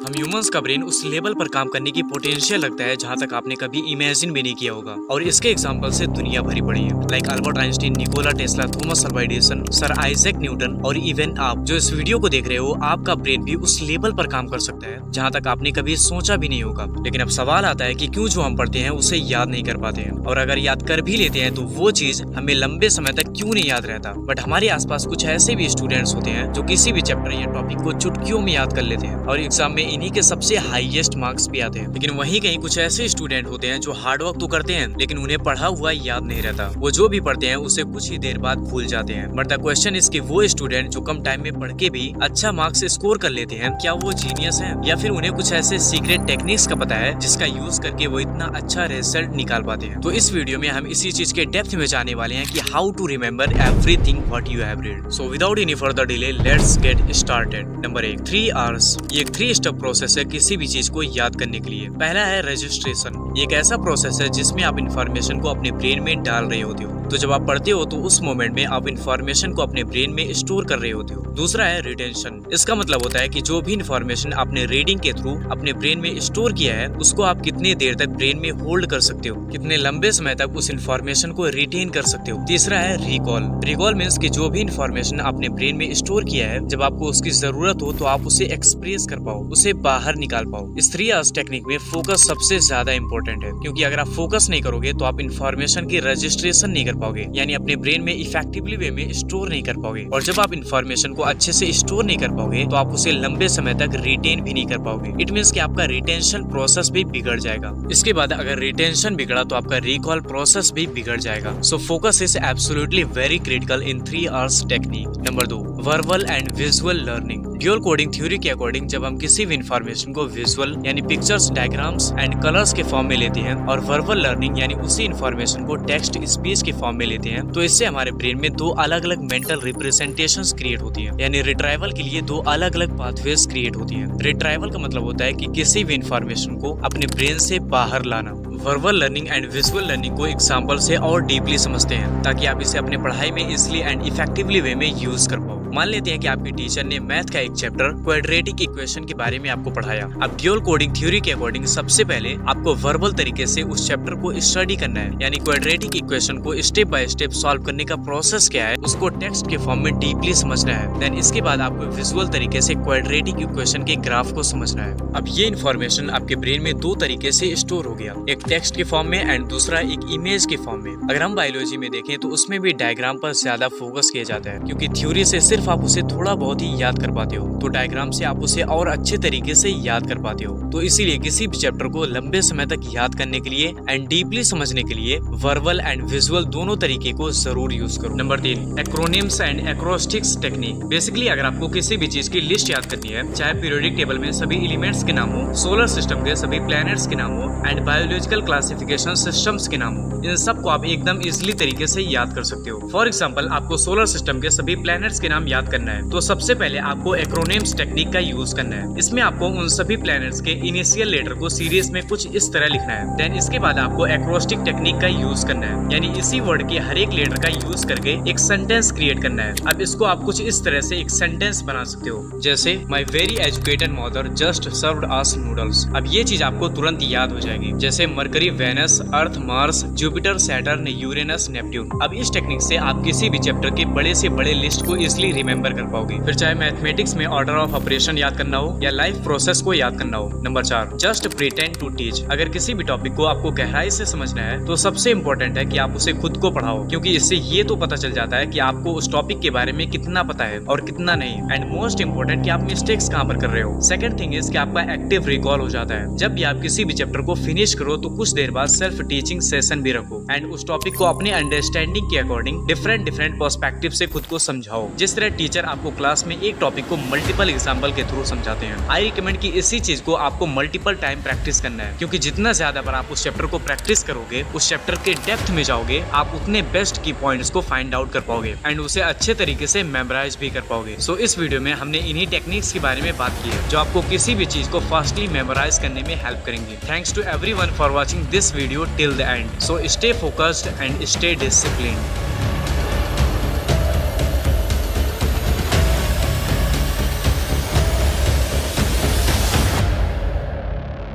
हम ह्यूमंस का ब्रेन उस लेवल पर काम करने की पोटेंशियल लगता है जहाँ तक आपने कभी इमेजिन भी नहीं किया होगा। और इसके एग्जाम्पल से दुनिया भरी पड़ी है, like Albert Einstein, Nikola Tesla, Thomas Alva Edison, sir Isaac Newton और इवन आप जो इस वीडियो को देख रहे हो, आपका ब्रेन भी उस लेवल पर काम कर सकता है जहाँ तक आपने कभी सोचा भी नहीं होगा। लेकिन अब सवाल आता है कि क्यों जो हम पढ़ते हैं उसे याद नहीं कर पाते हैं, और अगर याद कर भी लेते हैं तो वो चीज हमें लंबे समय तक क्यों नहीं याद रहता। बट हमारे आसपास कुछ ऐसे भी स्टूडेंट्स होते हैं जो किसी भी चैप्टर या टॉपिक को चुटकियों में याद कर लेते हैं और एग्जाम में इन्हीं के सबसे हाईएस्ट मार्क्स भी आते हैं। लेकिन वहीं कहीं कुछ ऐसे स्टूडेंट होते हैं जो हार्ड वर्क तो करते हैं लेकिन उन्हें पढ़ा हुआ याद नहीं रहता। वो जो भी पढ़ते हैं उसे कुछ ही देर बाद भूल जाते हैं। बट द क्वेश्चन इज कि वो स्टूडेंट जो कम टाइम में पढ़ के भी अच्छा मार्क्स स्कोर कर लेते हैं, क्या वो जीनियस हैं या फिर उन्हें कुछ ऐसे सीक्रेट टेक्निक्स का पता है जिसका यूज करके वो इतना अच्छा रिजल्ट निकाल पाते हैं। तो इस वीडियो में हम इसी चीज के डेप्थ में जाने वाले हैं कि how to remember everything what you have read। So without any further delay, let's get started। Number 1, 3 R's। ये एक 3 स्टेप प्रोसेस है किसी भी चीज को याद करने के लिए। पहला है रजिस्ट्रेशन। ये एक ऐसा प्रोसेस है जिसमें आप इंफॉर्मेशन को अपने ब्रेन में डाल रहे होते हो। तो जब आप पढ़ते हो तो उस मोमेंट में आप इंफॉर्मेशन को अपने ब्रेन में स्टोर कर रहे होते हो। दूसरा है रिटेंशन। इसका मतलब होता है कि जो भी इंफॉर्मेशन आपने रीडिंग के थ्रू अपने ब्रेन में स्टोर किया है उसको आप कितने देर तक ब्रेन में होल्ड कर सकते हो, कितने लंबे समय तक उस इंफॉर्मेशन को रिटेन कर सकते हो। तीसरा है रिकॉल। रिकॉल मीन्स कि जो भी इंफॉर्मेशन आपने ब्रेन में स्टोर किया है, जब आपको उसकी जरूरत हो तो आप उसे एक्सप्रेस कर पाओ, उसे बाहर निकाल पाओ। इस 3 R's टेक्निक में फोकस सबसे ज्यादा इंपॉर्टेंट है, क्योंकि अगर आप फोकस नहीं करोगे तो आप इंफॉर्मेशन की रजिस्ट्रेशन नहीं कर पाओगे, यानी अपने ब्रेन में इफेक्टिवली वे में स्टोर नहीं कर पाओगे। और जब आप इंफॉर्मेशन को अच्छे से स्टोर नहीं कर पाओगे तो आप उसे लंबे समय तक रिटेन भी नहीं कर पाओगे। इट मीन्स कि आपका रिटेंशन प्रोसेस भी बिगड़ जाएगा। इसके बाद अगर रिटेंशन बिगड़ा तो आपका रिकॉल प्रोसेस भी बिगड़ जाएगा। So focus is absolutely very critical in 3 R's technique. Number 2, verbal and visual learning. Dual coding theory के अकॉर्डिंग जब हम किसी भी इंफॉर्मेशन को विजुअल यानी पिक्चर्स, डायग्राम्स एंड कलर्स के फॉर्म में लेते हैं और वर्बल लर्निंग यानी उसी इंफॉर्मेशन को टेक्स्ट, स्पीच के फॉर्म में लेते हैं, तो इससे हमारे ब्रेन में 2 अलग अलग मेंटल रिप्रेजेंटेशंस क्रिएट होती हैं। यानी रिट्राइवल के लिए 2 अलग अलग पाथवेज क्रिएट होती हैं। रिट्राइवल का मतलब होता है कि किसी भी इंफॉर्मेशन को अपने ब्रेन से बाहर लाना। Verbal learning and visual learning को एग्जांपल से और डीपली समझते हैं ताकि आप इसे अपने पढ़ाई में इजिली एंड इफेक्टिवली वे में यूज कर पाओ। मान लेते हैं कि आपके टीचर ने मैथ का एक चैप्टर क्वाड्रेटिक इक्वेशन के बारे में आपको पढ़ाया। अब ड्यूअल कोडिंग थ्योरी के अकॉर्डिंग सबसे पहले आपको वर्बल तरीके से उस चैप्टर को स्टडी करना है, यानी क्वाड्रेटिक इक्वेशन को स्टेप बाय स्टेप सॉल्व करने का प्रोसेस क्या है उसको टेक्स्ट के फॉर्म में डीपली समझना है। देन इसके बाद आपको विजुअल तरीके से क्वाड्रेटिक इक्वेशन के ग्राफ को समझना है। अब ये इन्फॉर्मेशन आपके ब्रेन में 2 तरीके से स्टोर हो गया, एक टेक्स्ट के फॉर्म में एंड दूसरा एक इमेज के फॉर्म में। अगर हम बायोलॉजी में देखें तो उसमें भी डायग्राम पर ज्यादा फोकस किया जाता है, क्योंकि थ्योरी से सिर्फ आप उसे थोड़ा बहुत ही याद कर पाते हो, तो डायग्राम से आप उसे और अच्छे तरीके से याद कर पाते हो। तो इसीलिए किसी भी चैप्टर को लंबे समय तक याद करने के लिए एंड डीपली समझने के लिए वर्बल एंड विजुअल दोनों तरीके को जरूर यूज करो। Number 3, acronyms and acrostics technique. Basically अगर आपको किसी भी चीज की लिस्ट याद करनी है, चाहे पीरियोडिक टेबल में सभी एलिमेंट्स के नाम हो, सोलर सिस्टम के सभी प्लैनेट्स के नाम हो एंड बायोलॉजिकल क्लासिफिकेशन सिस्टम्स के नाम हो, इन सबको आप एकदम इजिली तरीके से याद कर सकते हो। फॉर एग्जाम्पल आपको सोलर सिस्टम के सभी प्लैनेट्स के नाम याद करना है, तो सबसे पहले आपको एक्रोनिम्स टेक्निक का यूज करना है। इसमें आपको उन सभी प्लैनेट्स के इनिशियल लेटर को सीरीज में कुछ इस तरह लिखना है। देन इसके बाद आपको एक्रोस्टिक टेक्निक का यूज करना है, यानी इसी वर्ड के हर एक लेटर का यूज करके एक सेंटेंस क्रिएट करना है। अब इसको आप कुछ इस तरह से एक सेंटेंस बना सकते हो, जैसे my very educated mother just served us noodles. अब ये चीज आपको तुरंत याद हो जाएगी, जैसे Mercury, Venus, Earth, Mars, Jupiter, Saturn, Uranus, Neptune. अब इस टेक्निक से आप किसी भी चैप्टर के बड़े से बड़े लिस्ट को इजिली रिमेम्बर कर पाओगे, फिर चाहे मैथमेटिक्स में ऑर्डर ऑफ ऑपरेशन याद करना हो या लाइफ प्रोसेस को याद करना हो। Number 4, just pretend to teach. अगर किसी भी टॉपिक को आपको गहराई से समझना है तो सबसे इम्पोर्टेंट है कि आप उसे खुद को पढ़ाओ, क्योंकि इससे ये तो पता चल जाता है कि आपको उस टॉपिक के बारे में कितना पता है और कितना नहीं, एंड मोस्ट इम्पोर्टेंट कि आप मिस्टेक्स कहाँ पर कर रहे हो। सेकंड थिंग इज कि आपका एक्टिव रिकॉल हो जाता है। जब भी आप किसी भी चैप्टर को फिनिश करो तो कुछ देर बाद सेल्फ टीचिंग सेशन भी रखो एंड उस टॉपिक को अपने अंडरस्टैंडिंग के अकॉर्डिंग डिफरेंट पर्सपेक्टिव से खुद को समझाओ। जिस तरह टीचर आपको क्लास में एक टॉपिक को मल्टीपल एग्जाम्पल के थ्रू समझाते हैं, आई रिकमेंड कि इसी चीज को आपको मल्टीपल टाइम प्रैक्टिस करना है, क्योंकि जितना ज्यादा बार आप उस चैप्टर को प्रैक्टिस करोगे, उस चैप्टर के डेप्थ में जाओगे, आप उतने बेस्ट की पॉइंट्स को फाइंड आउट कर पाओगे एंड उसे अच्छे तरीके से मेमोराइज भी कर पाओगे। सो इस वीडियो में हमने इन्हीं टेक्निक्स के बारे में बात की है जो आपको किसी भी चीज को फास्टली मेमोराइज करने में हेल्प करेंगे। Thanks to everyone for watching this video till the end. So stay focused and stay disciplined.